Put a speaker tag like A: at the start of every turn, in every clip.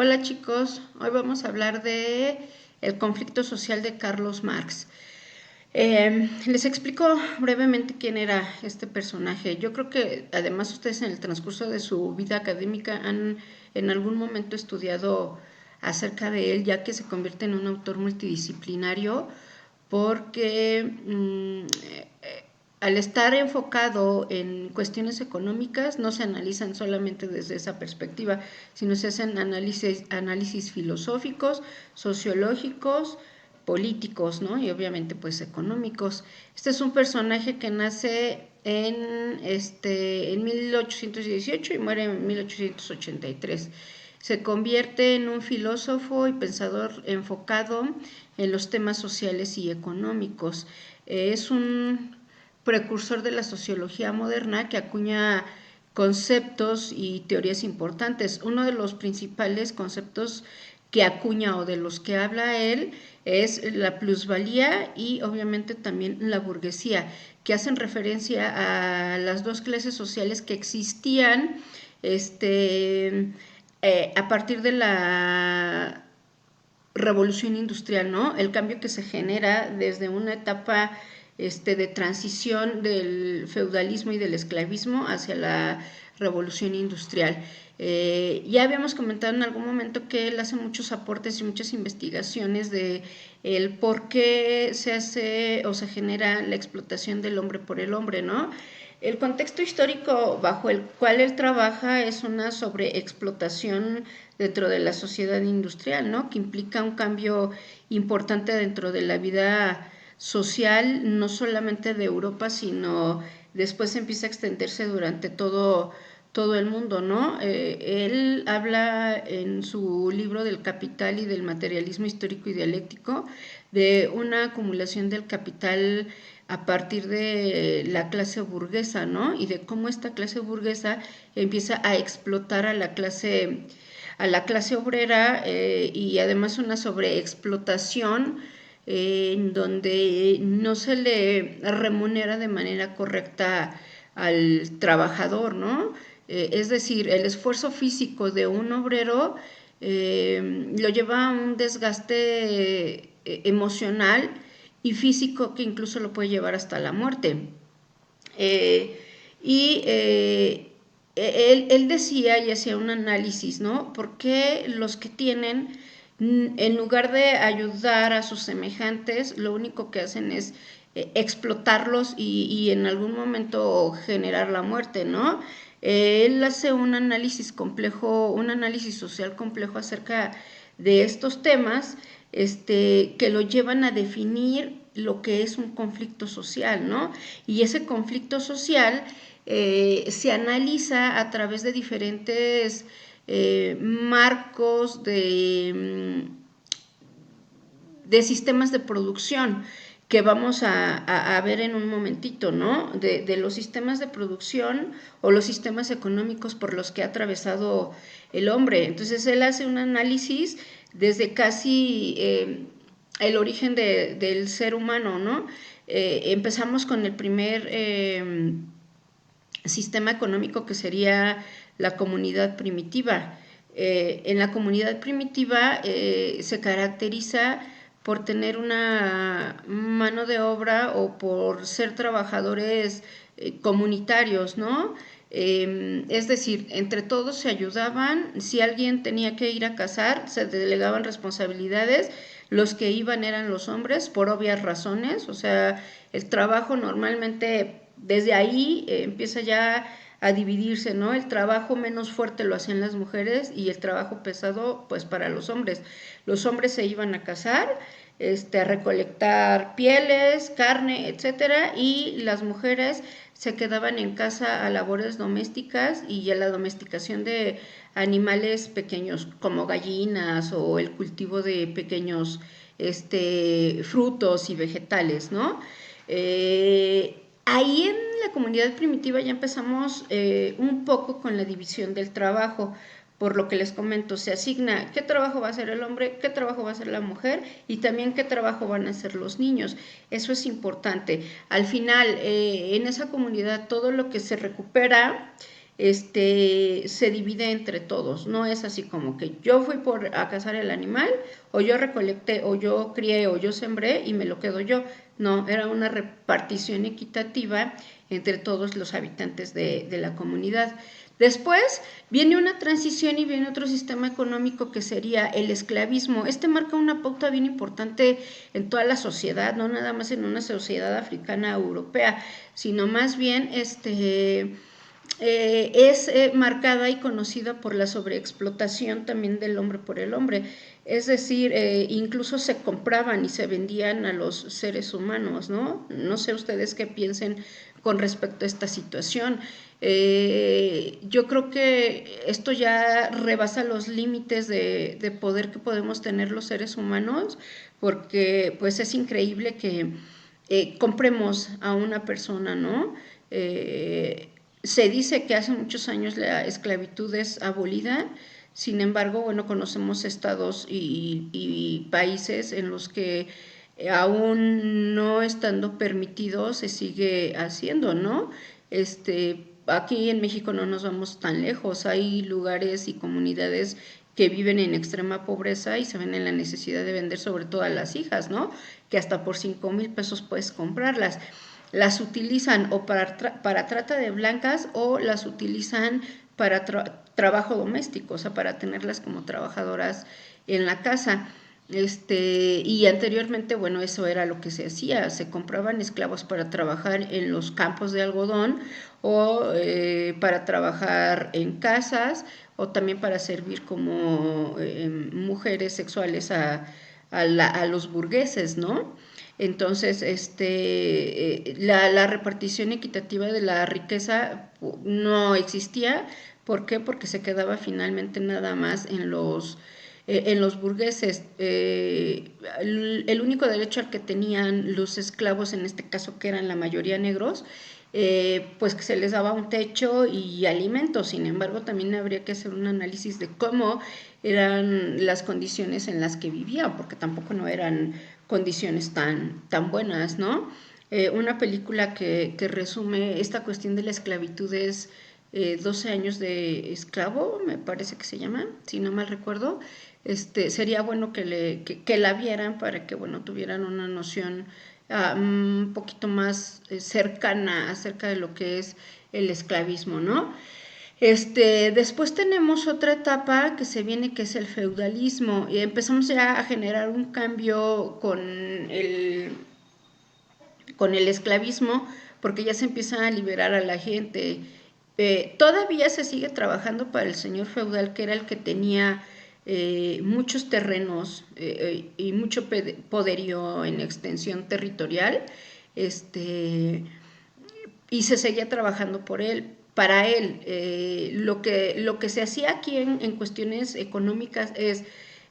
A: Hola chicos, hoy vamos a hablar de el conflicto social de Carlos Marx. Les explico brevemente quién era este personaje. Yo creo que además ustedes en el transcurso de su vida académica han en algún momento estudiado acerca de él, ya que se convierte en un autor multidisciplinario porque al estar enfocado en cuestiones económicas no se analizan solamente desde esa perspectiva, sino se hacen análisis filosóficos, sociológicos, políticos, ¿no? Y obviamente pues económicos. Este es un personaje que nace en 1818 y muere en 1883. Se convierte en un filósofo y pensador enfocado en los temas sociales y económicos. Es un precursor de la sociología moderna que acuña conceptos y teorías importantes. Uno de los principales conceptos que acuña o de los que habla él es la plusvalía y obviamente también la burguesía, que hacen referencia a las dos clases sociales que existían a partir de la revolución industrial, ¿no? El cambio que se genera desde una etapa de transición del feudalismo y del esclavismo hacia la revolución industrial. Ya habíamos comentado en algún momento que él hace muchos aportes y muchas investigaciones de el por qué se hace o se genera la explotación del hombre por el hombre, ¿no? El contexto histórico bajo el cual él trabaja es una sobreexplotación dentro de la sociedad industrial, ¿no? Que implica un cambio importante dentro de la vida social, no solamente de Europa, sino después empieza a extenderse durante todo el mundo, ¿no? Él habla en su libro del capital y del materialismo histórico y dialéctico de una acumulación del capital a partir de la clase burguesa, ¿no? Y de cómo esta clase burguesa empieza a explotar a la clase obrera y además una sobreexplotación en donde no se le remunera de manera correcta al trabajador, ¿no? Es decir, el esfuerzo físico de un obrero lo lleva a un desgaste emocional y físico que incluso lo puede llevar hasta la muerte. Y él decía y hacía un análisis, ¿no? ¿Por qué los que tienen, en lugar de ayudar a sus semejantes, lo único que hacen es explotarlos y en algún momento generar la muerte, ¿no? Él hace un análisis complejo, un análisis social complejo acerca de estos temas, que lo llevan a definir lo que es un conflicto social, ¿no? Y ese conflicto social se analiza a través de diferentes marcos de sistemas de producción que vamos a ver en un momentito, ¿no? De los sistemas de producción o los sistemas económicos por los que ha atravesado el hombre. Entonces él hace un análisis desde casi el origen del ser humano, ¿no? Empezamos con el primer sistema económico que sería la comunidad primitiva. En la comunidad primitiva se caracteriza por tener una mano de obra o por ser trabajadores comunitarios, ¿no? Es decir, entre todos se ayudaban, si alguien tenía que ir a cazar, se delegaban responsabilidades, los que iban eran los hombres por obvias razones, o sea, el trabajo normalmente desde ahí empieza ya a dividirse, ¿no? El trabajo menos fuerte lo hacían las mujeres y el trabajo pesado, pues para los hombres. Los hombres se iban a cazar, a recolectar pieles, carne, etcétera, y las mujeres se quedaban en casa a labores domésticas y a la domesticación de animales pequeños como gallinas o el cultivo de pequeños frutos y vegetales, ¿no? Ahí en la comunidad primitiva ya empezamos un poco con la división del trabajo, por lo que les comento, se asigna qué trabajo va a hacer el hombre, qué trabajo va a hacer la mujer y también qué trabajo van a hacer los niños. Eso es importante. Al final, en esa comunidad todo lo que se recupera se divide entre todos. No es así como que yo fui a cazar el animal, o yo recolecté, o yo crié, o yo sembré y me lo quedo yo. No, era una repartición equitativa entre todos los habitantes de la comunidad. Después viene una transición y viene otro sistema económico que sería el esclavismo. Marca una pauta bien importante en toda la sociedad, no nada más en una sociedad africana o europea, sino más bien es marcada y conocida por la sobreexplotación también del hombre por el hombre. Es decir, incluso se compraban y se vendían a los seres humanos, ¿no? No sé ustedes qué piensen con respecto a esta situación. Yo creo que esto ya rebasa los límites de poder que podemos tener los seres humanos, porque pues es increíble que compremos a una persona, ¿no? Se dice que hace muchos años la esclavitud es abolida. Sin embargo, bueno, conocemos estados y países en los que aún no estando permitido se sigue haciendo, ¿no? Aquí en México no nos vamos tan lejos, hay lugares y comunidades que viven en extrema pobreza y se ven en la necesidad de vender sobre todo a las hijas, ¿no? Que hasta por 5,000 pesos puedes comprarlas. Las utilizan o para trata de blancas, o las utilizan para trabajo doméstico, o sea, para tenerlas como trabajadoras en la casa. Y anteriormente, bueno, eso era lo que se hacía, se compraban esclavos para trabajar en los campos de algodón, o para trabajar en casas, o también para servir como mujeres sexuales a los burgueses, ¿no? Entonces, la repartición equitativa de la riqueza no existía. ¿Por qué? Porque se quedaba finalmente nada más en los burgueses. El único derecho al que tenían los esclavos, en este caso que eran la mayoría negros, pues que se les daba un techo y alimentos. Sin embargo, también habría que hacer un análisis de cómo eran las condiciones en las que vivían, porque tampoco no eran condiciones tan buenas, ¿no? Una película que resume esta cuestión de la esclavitud es 12 años de esclavo, me parece que se llama, si no mal recuerdo. Sería bueno que la vieran para que, bueno, tuvieran una noción un poquito más cercana acerca de lo que es el esclavismo, ¿no? Después tenemos otra etapa que se viene, que es el feudalismo, y empezamos ya a generar un cambio con el esclavismo, porque ya se empieza a liberar a la gente. Todavía se sigue trabajando para el señor feudal, que era el que tenía muchos terrenos y mucho poderío en extensión territorial, y se seguía trabajando para él. Lo que se hacía aquí en cuestiones económicas es,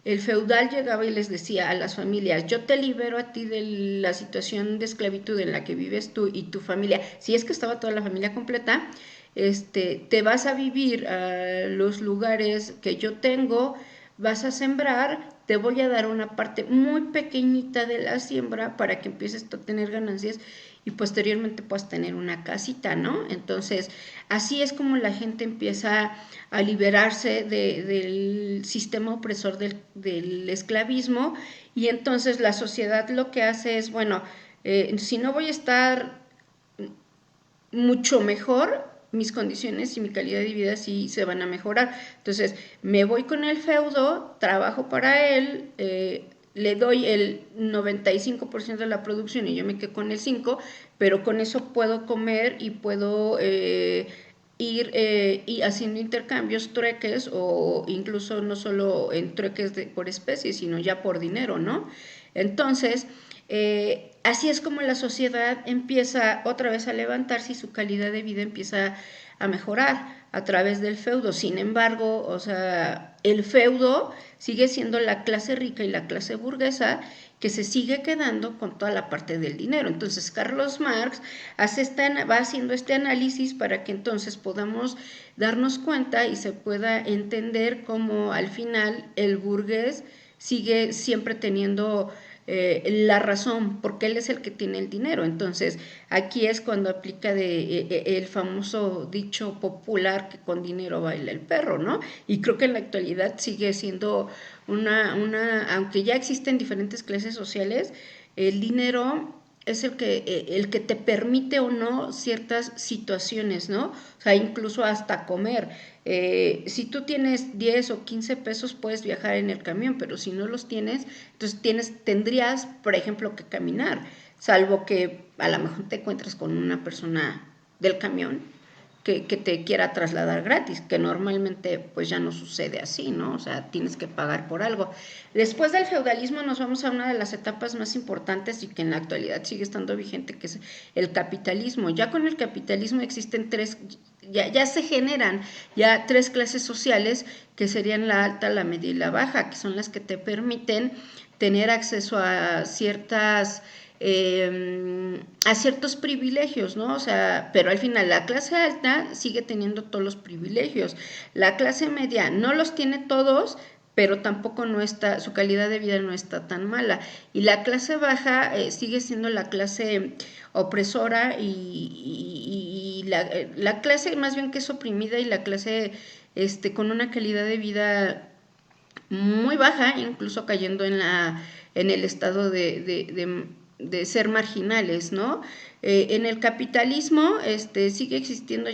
A: el feudal llegaba y les decía a las familias: yo te libero a ti de la situación de esclavitud en la que vives tú y tu familia, si es que estaba toda la familia completa, te vas a vivir a los lugares que yo tengo, vas a sembrar, te voy a dar una parte muy pequeñita de la siembra para que empieces a tener ganancias y posteriormente puedas tener una casita, ¿no? Entonces, así es como la gente empieza a liberarse del sistema opresor del esclavismo, y entonces la sociedad lo que hace es, bueno, si no voy a estar mucho mejor, mis condiciones y mi calidad de vida sí se van a mejorar. Entonces, me voy con el feudo, trabajo para él, le doy el 95% de la producción y yo me quedo con el 5%, pero con eso puedo comer y puedo ir y haciendo intercambios, trueques, o incluso no solo en trueques por especie, sino ya por dinero, ¿no? Entonces, así es como la sociedad empieza otra vez a levantarse y su calidad de vida empieza a mejorar a través del feudo. Sin embargo, o sea, el feudo sigue siendo la clase rica y la clase burguesa que se sigue quedando con toda la parte del dinero. Entonces, Carlos Marx va haciendo este análisis para que entonces podamos darnos cuenta y se pueda entender cómo al final el burgués sigue siempre teniendo la razón, porque él es el que tiene el dinero. Entonces, aquí es cuando aplica el famoso dicho popular que con dinero baila el perro, ¿no? Y creo que en la actualidad sigue siendo aunque ya existen diferentes clases sociales, el dinero es el que te permite o no ciertas situaciones, ¿no? O sea, incluso hasta comer. Si tú tienes 10 o 15 pesos puedes viajar en el camión, pero si no los tienes, entonces tendrías, por ejemplo, que caminar, salvo que a lo mejor te encuentres con una persona del camión que te quiera trasladar gratis, que normalmente pues ya no sucede así, ¿no? O sea, tienes que pagar por algo. Después del feudalismo nos vamos a una de las etapas más importantes y que en la actualidad sigue estando vigente, que es el capitalismo. Ya con el capitalismo existen ya se generan ya tres clases sociales que serían la alta, la media y la baja, que son las que te permiten tener acceso a ciertos privilegios, ¿no? O sea, pero al final la clase alta sigue teniendo todos los privilegios. La clase media no los tiene todos, pero tampoco su calidad de vida no está tan mala. Y la clase baja sigue siendo la clase opresora y la clase más bien que es oprimida y la clase con una calidad de vida muy baja, incluso cayendo en el estado de ser marginales, ¿no? En el capitalismo sigue existiendo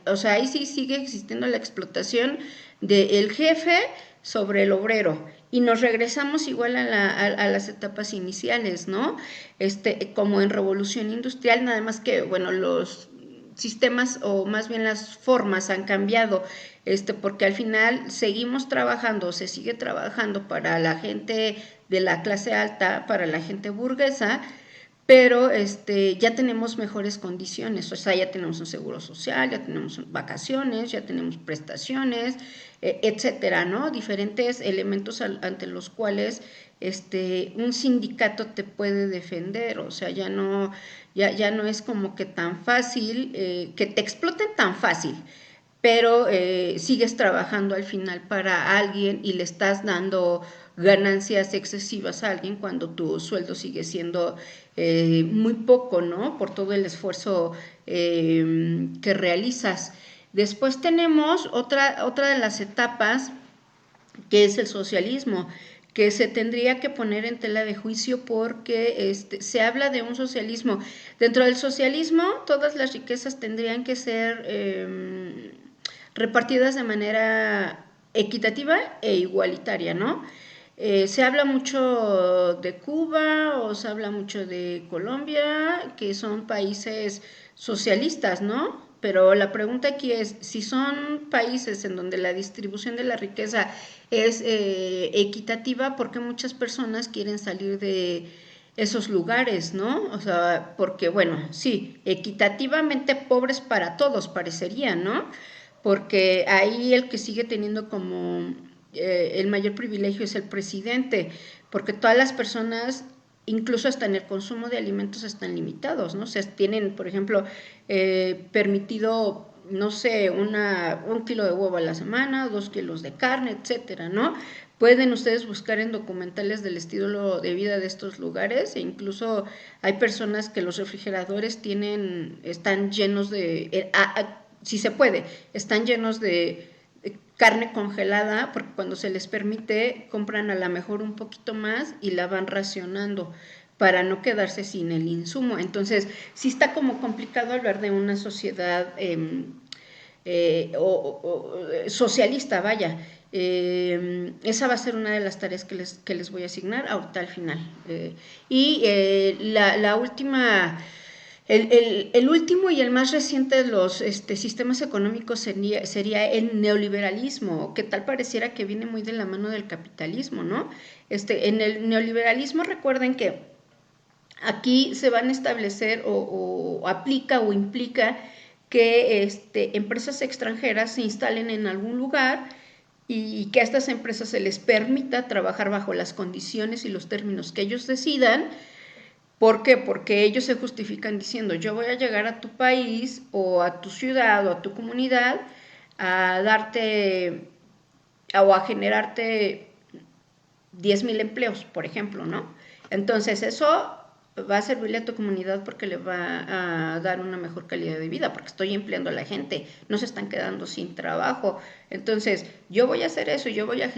A: o sea, ahí sí sigue existiendo la explotación del jefe sobre el obrero. Y nos regresamos igual a las etapas iniciales, ¿no? Como en revolución industrial, nada más que, bueno, los sistemas o más bien las formas han cambiado, porque al final seguimos trabajando, se sigue trabajando para la gente de la clase alta, para la gente burguesa, pero ya tenemos mejores condiciones, o sea, ya tenemos un seguro social, ya tenemos vacaciones, ya tenemos prestaciones, etcétera, ¿no? Diferentes elementos ante los cuales un sindicato te puede defender, o sea, ya no es como que tan fácil, que te exploten tan fácil, pero sigues trabajando al final para alguien y le estás dando ganancias excesivas a alguien cuando tu sueldo sigue siendo muy poco, ¿no? Por todo el esfuerzo que realizas. Después tenemos otra de las etapas, que es el socialismo, que se tendría que poner en tela de juicio porque se habla de un socialismo. Dentro del socialismo, todas las riquezas tendrían que ser repartidas de manera equitativa e igualitaria, ¿no? Se habla mucho de Cuba o se habla mucho de Colombia, que son países socialistas, ¿no? Pero la pregunta aquí es, si son países en donde la distribución de la riqueza es equitativa, ¿por qué muchas personas quieren salir de esos lugares, ¿no? O sea, porque, bueno, sí, equitativamente pobres para todos parecería, ¿no? Porque ahí el que sigue teniendo como el mayor privilegio es el presidente, porque todas las personas, incluso hasta en el consumo de alimentos, están limitados, ¿no? O sea, tienen, por ejemplo, permitido, no sé, un kilo de huevo a la semana, 2 kilos de carne, etcétera, ¿no? Pueden ustedes buscar en documentales del estilo de vida de estos lugares e incluso hay personas que los refrigeradores están llenos de, si se puede, están llenos de carne congelada, porque cuando se les permite compran a lo mejor un poquito más y la van racionando para no quedarse sin el insumo. Entonces, sí está como complicado hablar de una sociedad socialista, vaya. Esa va a ser una de las tareas que les voy a asignar ahorita al final. La última... El último y el más reciente de los sistemas económicos sería el neoliberalismo, que tal pareciera que viene muy de la mano del capitalismo, ¿no? En el neoliberalismo recuerden que aquí se van a establecer o aplica o implica que empresas extranjeras se instalen en algún lugar y que a estas empresas se les permita trabajar bajo las condiciones y los términos que ellos decidan. ¿Por qué? Porque ellos se justifican diciendo, yo voy a llegar a tu país o a tu ciudad o a tu comunidad a darte o a generarte 10,000 empleos, por ejemplo, ¿no? Entonces, eso va a servirle a tu comunidad porque le va a dar una mejor calidad de vida, porque estoy empleando a la gente, no se están quedando sin trabajo. Entonces, yo voy a hacer eso, yo voy a